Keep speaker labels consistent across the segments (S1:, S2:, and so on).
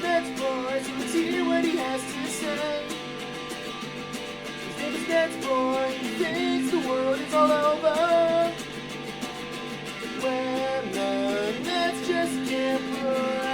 S1: NetsBoy, so let's hear what he has to say. His name is NetsBoy, he thinks the world is all over when the Nets just can't play.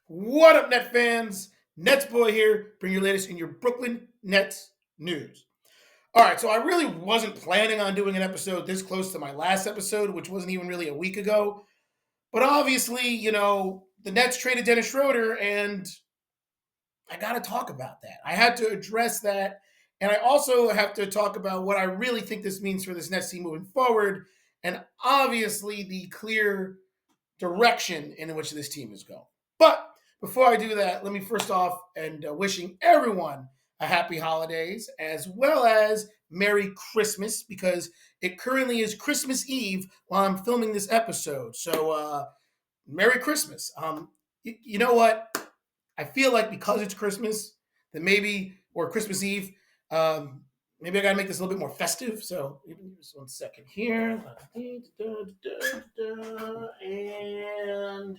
S2: What up, Net fans? NetsBoy here, bring your latest in your Brooklyn Nets news. All right, so I really wasn't planning on doing an episode this close to my last episode, which wasn't even really a week ago. But obviously, the Nets traded Dennis Schroder, and I got to talk about that. I had to address that. And I also have to talk about what I really think this means for this Nets team moving forward, and obviously the clear direction in which this team is going. But before I do that, let me first off and wishing everyone a happy holidays as well as Merry Christmas, because it currently is Christmas Eve while I'm filming this episode. So Merry Christmas. You know what? I feel like because it's Christmas, that maybe, or Christmas Eve, maybe I got to make this a little bit more festive. So just 1 second here. And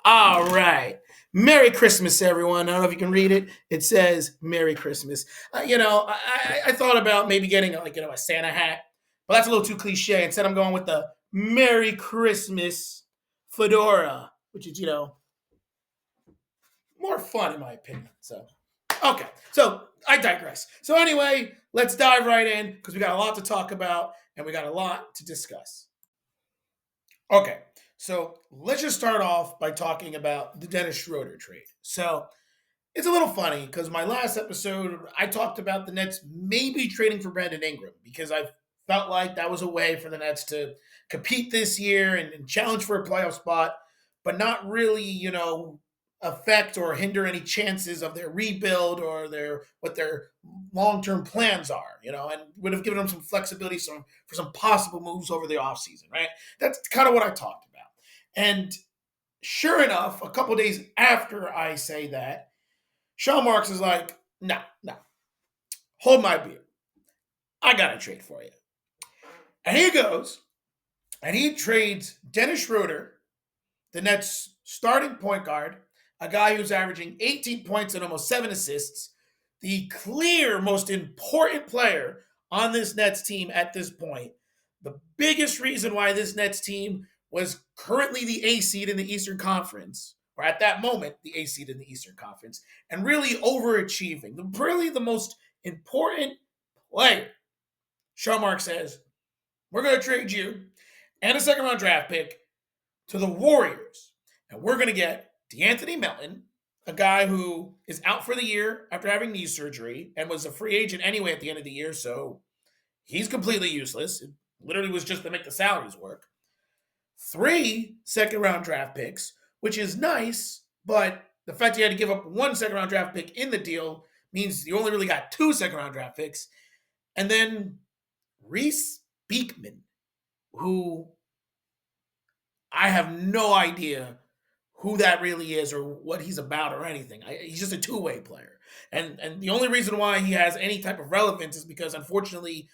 S2: all right. Merry Christmas, everyone. I don't know if you can read it. It says Merry Christmas. I thought about maybe getting a Santa hat, but that's a little too cliche. Instead, I'm going with the Merry Christmas fedora, which is, more fun in my opinion. So, okay. So I digress. So anyway, let's dive right in because we got a lot to talk about and we got a lot to discuss. Okay. So let's just start off by talking about the Dennis Schroder trade. So it's a little funny because my last episode, I talked about the Nets maybe trading for Brandon Ingram because I felt like that was a way for the Nets to compete this year and challenge for a playoff spot, but not really, affect or hinder any chances of their rebuild or what their long-term plans are, and would have given them some flexibility for some possible moves over the offseason, right? That's kind of what I talked about. And sure enough, a couple days after I say that, Sean Marks is like, no, hold my beer. I got a trade for you. And he goes, and he trades Dennis Schroder, the Nets starting point guard, a guy who's averaging 18 points and almost 7 assists, the clear most important player on this Nets team at this point. The biggest reason why this Nets team was currently the A seed in the Eastern Conference, or at that moment, the A seed in the Eastern Conference, and really overachieving. Really the most important player. Sean Mark says, we're going to trade you and a second round draft pick to the Warriors. And we're going to get DeAnthony Melton, a guy who is out for the year after having knee surgery and was a free agent anyway at the end of the year. So he's completely useless. It literally was just to make the salaries work. 3 second round draft picks, which is nice, but the fact you had to give up 1 second round draft pick in the deal means you only really got 2 second round draft picks. And then Reese Beekman, who I have no idea who that really is or what he's about or anything. He's just a two-way player. And the only reason why he has any type of relevance is because, unfortunately,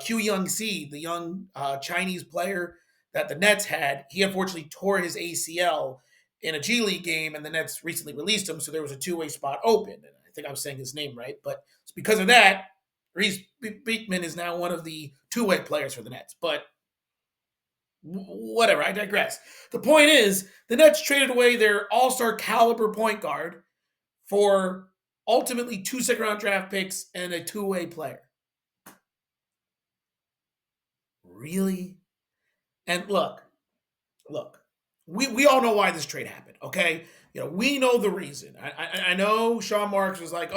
S2: Q Young Si, the young Chinese player that the Nets had, he unfortunately tore his ACL in a G League game, and the Nets recently released him, so there was a two-way spot open. And I think I was saying his name right. But it's because of that, Reese Beekman is now one of the two-way players for the Nets. But whatever, I digress. The point is, the Nets traded away their all-star caliber point guard for ultimately 2 second round draft picks and a two-way player. Really? And look, we all know why this trade happened, okay? We know the reason. I know Sean Marks was like,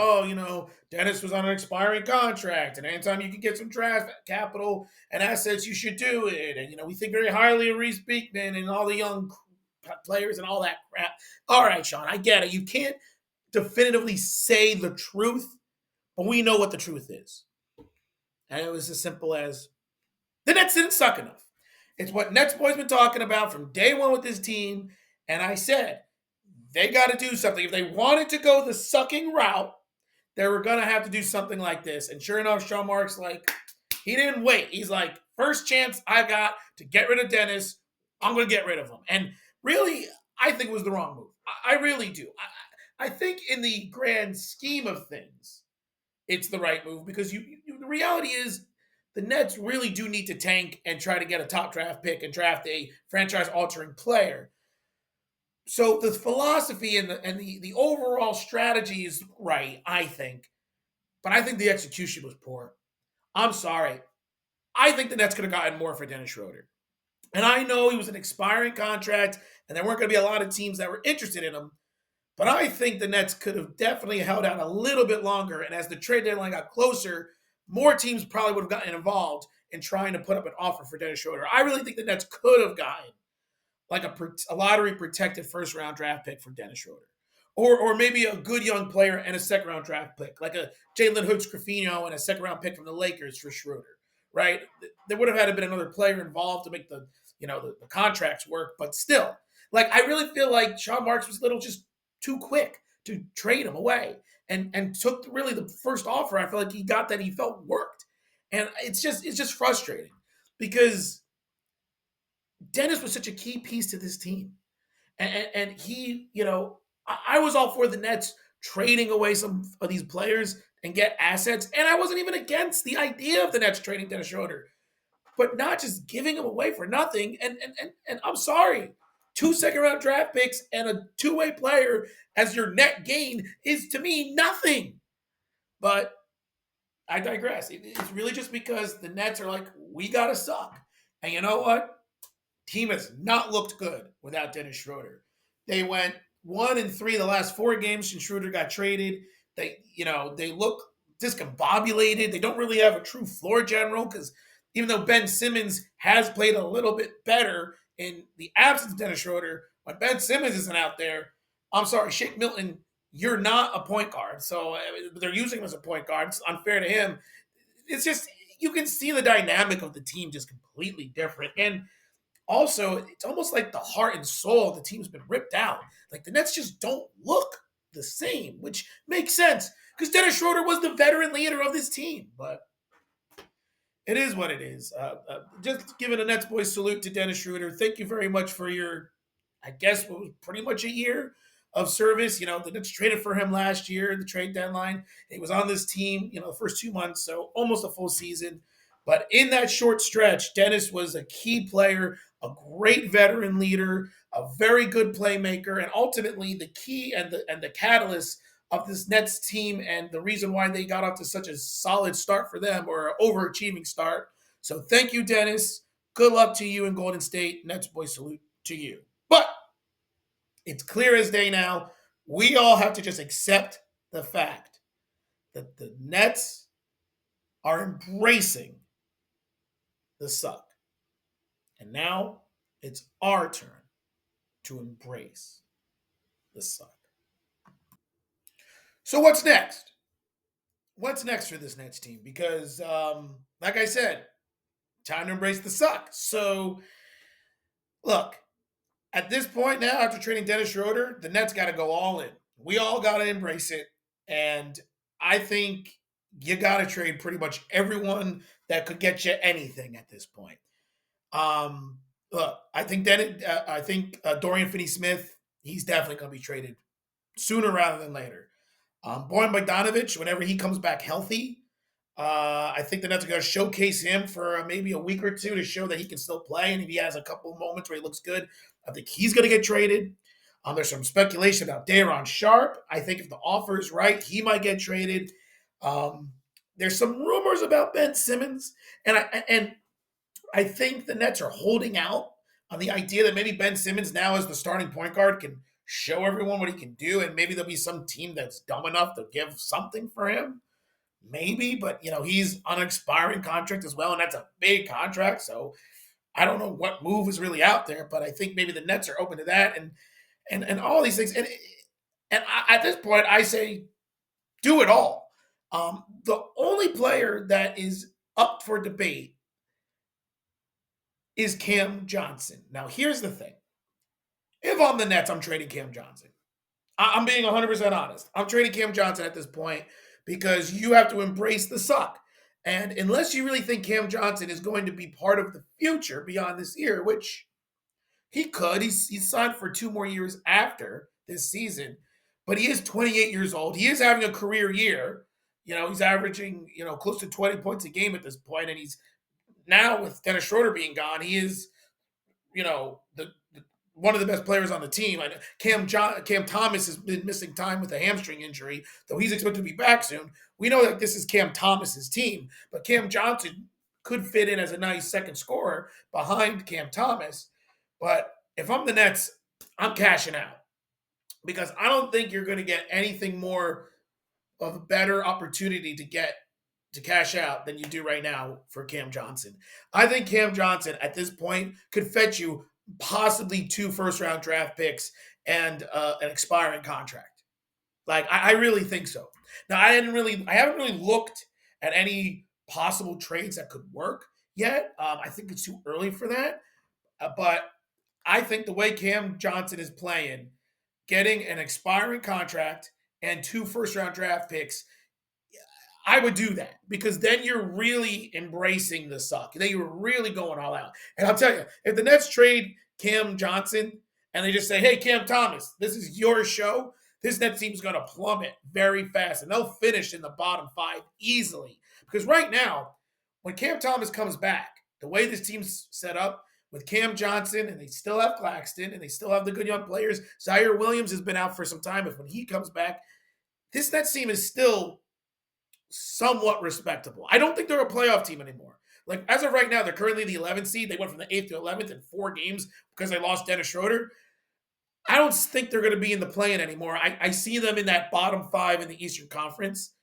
S2: Dennis was on an expiring contract, and anytime you can get some draft capital and assets, you should do it. And, we think very highly of Reese Beekman and all the young players and all that crap. All right, Sean, I get it. You can't definitively say the truth, but we know what the truth is. And it was as simple as the Nets didn't suck enough. It's what NetsBoy's been talking about from day one with this team. And I said, they got to do something. If they wanted to go the sucking route, they were going to have to do something like this. And sure enough, Sean Marks, he didn't wait. He's like, First chance I got to get rid of Dennis, I'm going to get rid of him. And really, I think it was the wrong move. I really do. I think in the grand scheme of things, it's the right move because the reality is the Nets really do need to tank and try to get a top draft pick and draft a franchise altering player. So the philosophy and the overall strategy is right, I think, but I think the execution was poor. I'm sorry. I think the Nets could have gotten more for Dennis Schroder. And I know he was an expiring contract, and there weren't going to be a lot of teams that were interested in him. But I think the Nets could have definitely held out a little bit longer. And as the trade deadline got closer, more teams probably would have gotten involved in trying to put up an offer for Dennis Schroder. I really think the Nets could have gotten like a lottery protected first round draft pick for Dennis Schroder. Or maybe a good young player and a second round draft pick, like a Jalen Hoods-Scrafino and a second round pick from the Lakers for Schroder, right? There would have had to been another player involved to make the contracts work, but still, like I really feel like Sean Marks was a little just too quick to trade him away and took really the first offer I feel like he got that he felt worked. And it's just frustrating because Dennis was such a key piece to this team. And he, I was all for the Nets trading away some of these players and get assets. And I wasn't even against the idea of the Nets trading Dennis Schroeder, but not just giving him away for nothing. And I'm sorry, 2 second-round draft picks and a two-way player as your net gain is to me nothing. But I digress. It's really just because the Nets are like, we gotta suck. And you know what? Team has not looked good without Dennis Schroeder. They went 1-3 the last 4 games since Schroeder got traded. They look discombobulated. They don't really have a true floor general because even though Ben Simmons has played a little bit better in the absence of Dennis Schroeder, when Ben Simmons isn't out there, I'm sorry, Shake Milton, you're not a point guard. So they're using him as a point guard. It's unfair to him. It's just you can see the dynamic of the team just completely different. And also, it's almost like the heart and soul of the team's been ripped out. Like the Nets just don't look the same, which makes sense because Dennis Schroeder was the veteran leader of this team. But it is what it is. Just giving a NetsBoy salute to Dennis Schroeder. Thank you very much for your, I guess, what was pretty much a year of service. The Nets traded for him last year, the trade deadline. He was on this team, the first 2 months, so almost a full season. But in that short stretch, Dennis was a key player, a great veteran leader, a very good playmaker, and ultimately the key and the catalyst of this Nets team and the reason why they got off to such a solid start for them or an overachieving start. So thank you, Dennis. Good luck to you in Golden State. NetsBoy salute to you. But it's clear as day now. We all have to just accept the fact that the Nets are embracing the suck. And now it's our turn to embrace the suck. So what's next? What's next for this Nets team? Because, like I said, time to embrace the suck. So, look, at this point now, after trading Dennis Schroeder, the Nets got to go all in. We all got to embrace it. And I think you got to trade pretty much everyone that could get you anything at this point. Look, I think Dorian Finney-Smith, he's definitely going to be traded sooner rather than later. Boyan Bogdanovic, whenever he comes back healthy, I think the Nets are going to showcase him for maybe a week or two to show that he can still play. And if he has a couple of moments where he looks good, I think he's going to get traded. There's some speculation about Daron Sharp. I think if the offer is right, he might get traded. There's some rumors about Ben Simmons, and I think the Nets are holding out on the idea that maybe Ben Simmons now as the starting point guard can show everyone what he can do, and maybe there'll be some team that's dumb enough to give something for him. Maybe, but he's on an expiring contract as well, and that's a big contract. So I don't know what move is really out there, but I think maybe the Nets are open to that, and all these things. At this point, I say do it all. The only player that is up for debate is Cam Johnson. Now, here's the thing. If I'm the Nets, I'm trading Cam Johnson. I'm being 100% honest. I'm trading Cam Johnson at this point because you have to embrace the suck. And unless you really think Cam Johnson is going to be part of the future beyond this year, which he could, he's signed for 2 more years after this season, but he is 28 years old. He is having a career year. He's averaging, close to 20 points a game at this point, and he's now with Dennis Schroder being gone, he is, the one of the best players on the team. Cam Thomas has been missing time with a hamstring injury, though he's expected to be back soon. We know that this is Cam Thomas's team, but Cam Johnson could fit in as a nice second scorer behind Cam Thomas. But if I'm the Nets, I'm cashing out because I don't think you're going to get anything more of a better opportunity to cash out than you do right now for Cam Johnson. I think Cam Johnson at this point could fetch you possibly 2 first-round draft picks and an expiring contract. Like I really think so. Now I haven't really looked at any possible trades that could work yet. I think it's too early for that. But I think the way Cam Johnson is playing, getting an expiring contract and 2 first-round draft picks, I would do that because then you're really embracing the suck. Then you're really going all out. And I'll tell you, if the Nets trade Cam Johnson and they just say, hey, Cam Thomas, this is your show, this Nets team's going to plummet very fast and they'll finish in the bottom 5 easily. Because right now, when Cam Thomas comes back, the way this team's set up with Cam Johnson and they still have Claxton and they still have the good young players, Zaire Williams has been out for some time. If when he comes back, this Nets team is still somewhat respectable. I don't think they're a playoff team anymore. Like as of right now, they're currently the 11th seed. They went from the 8th to 11th in 4 games because they lost Dennis Schroder. I don't think they're going to be in the play-in anymore. I see them in that bottom 5 in the Eastern Conference,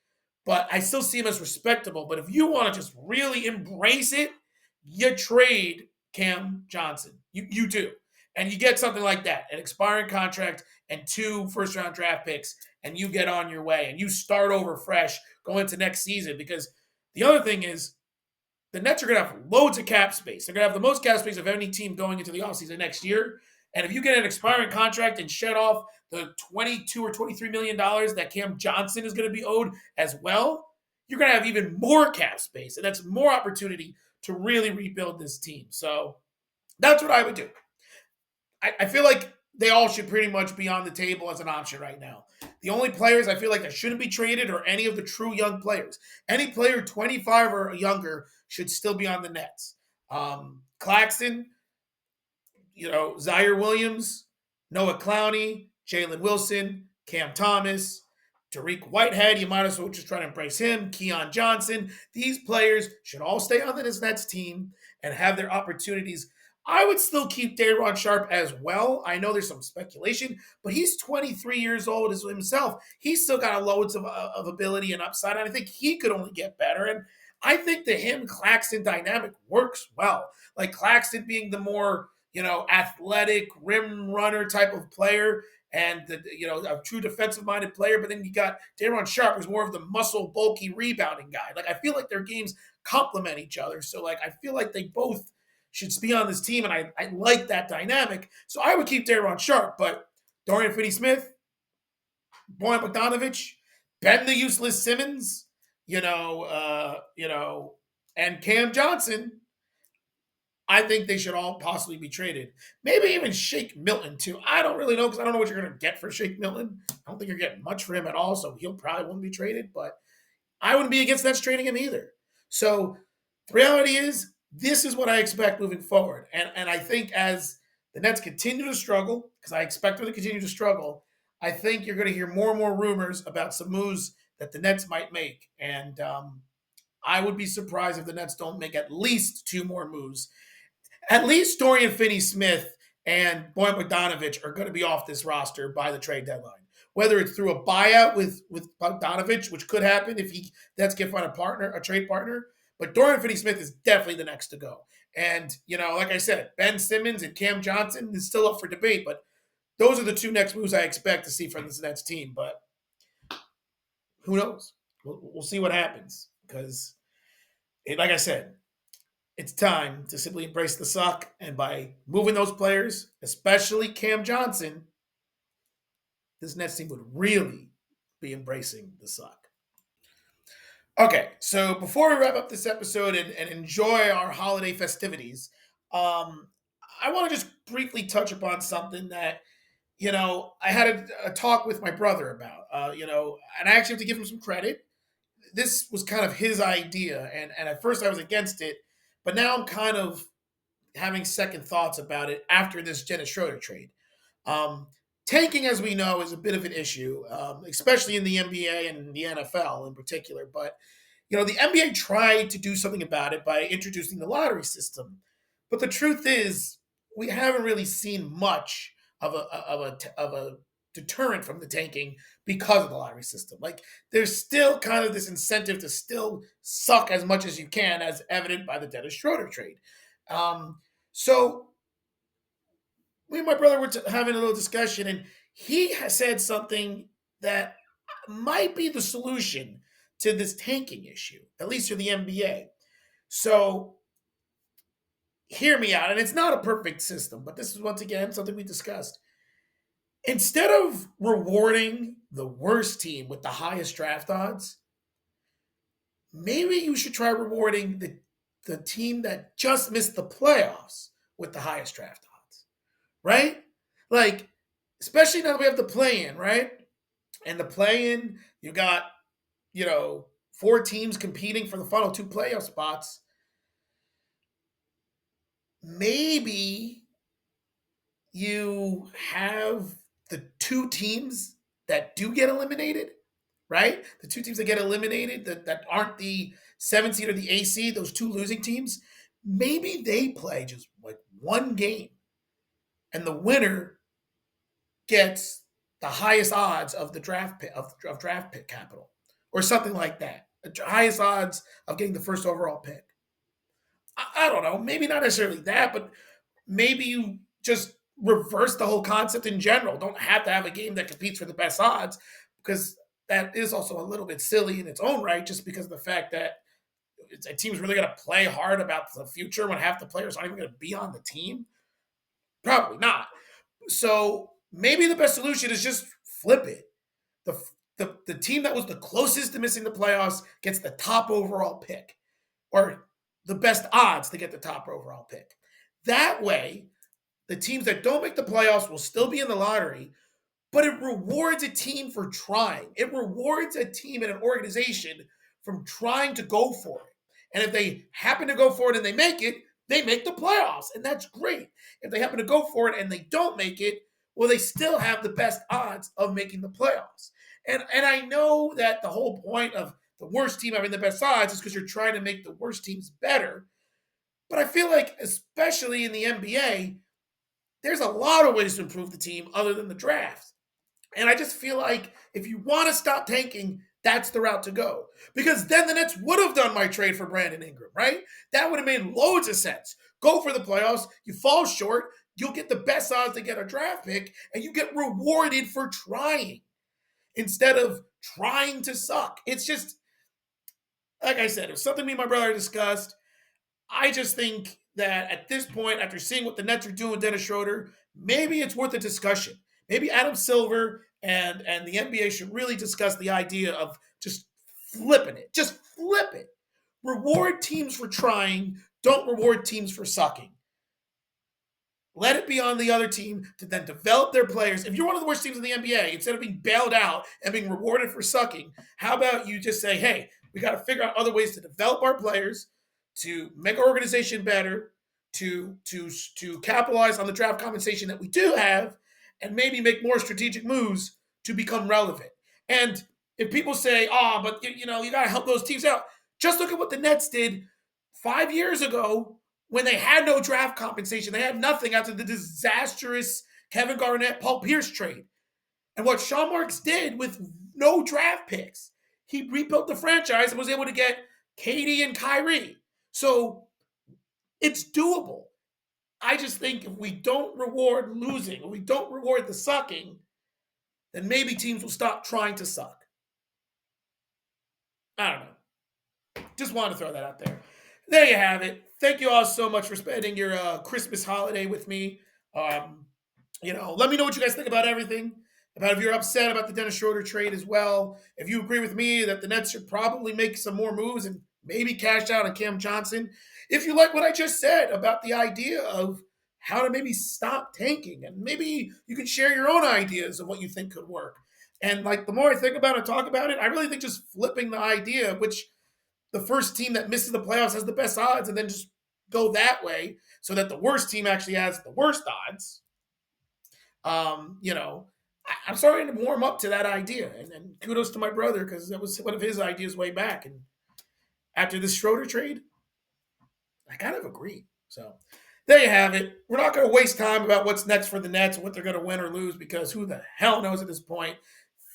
S2: but I still see them as respectable. But if you want to just really embrace it, you trade Cam Johnson. You do. And you get something like that, an expiring contract and 2 first-round draft picks, and you get on your way and you start over fresh going into next season. Because the other thing is the Nets are going to have loads of cap space. They're going to have the most cap space of any team going into the offseason next year. And if you get an expiring contract and shed off the $22 or $23 million that Cam Johnson is going to be owed as well, you're going to have even more cap space. And that's more opportunity to really rebuild this team. So that's what I would do. I feel like they all should pretty much be on the table as an option right now. The only players I feel like that shouldn't be traded are any of the true young players. Any player 25 or younger should still be on the Nets. Claxton, Zaire Williams, Noah Clowney, Jalen Wilson, Cam Thomas, Tariq Whitehead, you might as well just try to embrace him, Keon Johnson. These players should all stay on this Nets team and have their opportunities. I would still keep Day'Ron Sharpe as well. I know there's some speculation, but he's 23 years old as himself. He's still got loads of ability and upside, and I think he could only get better. And I think the him-Claxton dynamic works well. Like Claxton being the more, athletic, rim runner type of player and, a true defensive-minded player. But then you got Day'Ron Sharpe, who's more of the muscle, bulky, rebounding guy. Like, I feel like their games complement each other. So, I feel like they both should be on this team, and I like that dynamic. So I would keep Day'Ron Sharpe, but Dorian Finney-Smith, Boyan Bogdanovic, Ben the Useless Simmons, and Cam Johnson, I think they should all possibly be traded. Maybe even Shake Milton, too. I don't really know because I don't know what you're going to get for Shake Milton. I don't think you're getting much for him at all, so he'll probably won't be traded, but I wouldn't be against Nets trading him either. So the reality is, this is what I expect moving forward. And I think as the Nets continue to struggle, because I expect them to continue to struggle, I think you're going to hear more and more rumors about some moves that the Nets might make. And I would be surprised if the Nets don't make at least 2 more moves. At least Dorian Finney-Smith and Boyan Bogdanovic are going to be off this roster by the trade deadline. Whether it's through a buyout with Bogdanovic, which could happen if Nets can find a trade partner, but Dorian Finney-Smith is definitely the next to go. And, like I said, Ben Simmons and Cam Johnson is still up for debate, but those are the 2 next moves I expect to see from this Nets team. But who knows? We'll see what happens because, like I said, it's time to simply embrace the suck. And by moving those players, especially Cam Johnson, this Nets team would really be embracing the suck. Okay, so before we wrap up this episode and enjoy our holiday festivities, um, I want to just briefly touch upon something that I had a talk with my brother about. And I actually have to give him some credit. This was kind of his idea, and at first I was against it, but now I'm kind of having second thoughts about it after this Dennis Schroder trade. Um, Tanking, as we know, is a bit of an issue, especially in the NBA and the NFL in particular. But the NBA tried to do something about it by introducing the lottery system. But the truth is, we haven't really seen much of a deterrent from the tanking because of the lottery system. Like, there's still kind of this incentive to still suck as much as you can, as evident by the Dennis Schroder trade. So me and my brother were having a little discussion, and he has said something that might be the solution to this tanking issue, at least for the NBA. So hear me out, and it's not a perfect system, but this is once again something we discussed. Instead of rewarding the worst team with the highest draft odds, maybe you should try rewarding the team that just missed the playoffs with the highest draft odds, right? Like, especially now that we have the play in, right? And the play in, you got, four teams competing for the final two playoff spots. Maybe you have the two teams that do get eliminated, right? The two teams that get eliminated that aren't the 7 seed or the A seed, those two losing teams, maybe they play just like one game, and the winner gets the highest odds of the draft pick of draft pick capital, or something like that. The highest odds of getting the first overall pick. I don't know, maybe not necessarily that, but maybe you just reverse the whole concept in general. Don't have to have a game that competes for the best odds, because that is also a little bit silly in its own right, just because of the fact that a team's really going to play hard about the future when half the players aren't even going to be on the team. Probably not. So maybe the best solution is just flip it. The team that was the closest to missing the playoffs gets the top overall pick, or the best odds to get the top overall pick. That way, the teams that don't make the playoffs will still be in the lottery, but it rewards a team for trying. It rewards a team and an organization from trying to go for it. And if they happen to go for it and they make the playoffs, and that's great. If they happen to go for it and they don't make it, well, they still have the best odds of making the playoffs. And I know that the whole point of the worst team having the best odds is because you're trying to make the worst teams better. But I feel like, especially in the NBA, there's a lot of ways to improve the team other than the draft. And I just feel like if you want to stop tanking, that's the route to go. Because then the Nets would have done my trade for Brandon Ingram, right? That would have made loads of sense. Go for the playoffs. You fall short, you'll get the best odds to get a draft pick, and you get rewarded for trying instead of trying to suck. It's just, like I said, it was something me and my brother discussed. I just think that at this point, after seeing what the Nets are doing with Dennis Schroder, maybe it's worth a discussion. Maybe Adam Silver and the NBA should really discuss the idea of just flipping it. Just flip it. Reward teams for trying. Don't reward teams for sucking. Let it be on the other team to then develop their players. If you're one of the worst teams in the NBA, instead of being bailed out and being rewarded for sucking, how about you just say, hey, we got to figure out other ways to develop our players, to make our organization better, to capitalize on the draft compensation that we do have, and maybe make more strategic moves to become relevant. And if people say, oh, but you got to help those teams out, just look at what the Nets did 5 years ago when they had no draft compensation. They had nothing after the disastrous Kevin Garnett, Paul Pierce trade. And what Sean Marks did with no draft picks, he rebuilt the franchise and was able to get KD and Kyrie. So it's doable. I just think if we don't reward losing, if we don't reward the sucking, then maybe teams will stop trying to suck. I don't know. Just wanted to throw that out there. There you have it. Thank you all so much for spending your Christmas holiday with me. Let me know what you guys think about everything. about if you're upset about the Dennis Schroder trade as well. If you agree with me that the Nets should probably make some more moves and maybe cash out on Cam Johnson. If you like what I just said about the idea of how to maybe stop tanking, and maybe you can share your own ideas of what you think could work. And like the more I think about it, talk about it, I really think just flipping the idea, which the first team that misses the playoffs has the best odds, and then just go that way so that the worst team actually has the worst odds. You know, I'm starting to warm up to that idea, and kudos to my brother because that was one of his ideas way back. And after this Schroeder trade, I kind of agree. So there you have it. We're not going to waste time about what's next for the Nets and what they're going to win or lose because who the hell knows at this point.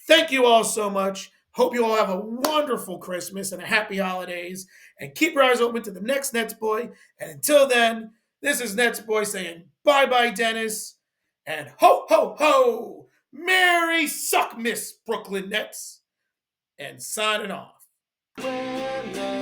S2: Thank you all so much. Hope you all have a wonderful Christmas and a happy holidays. And keep your eyes open to the next NetsBoy. And until then, this is NetsBoy saying bye-bye, Dennis. And ho, ho, ho! Merry Suck Miss Brooklyn Nets. And signing off.
S1: When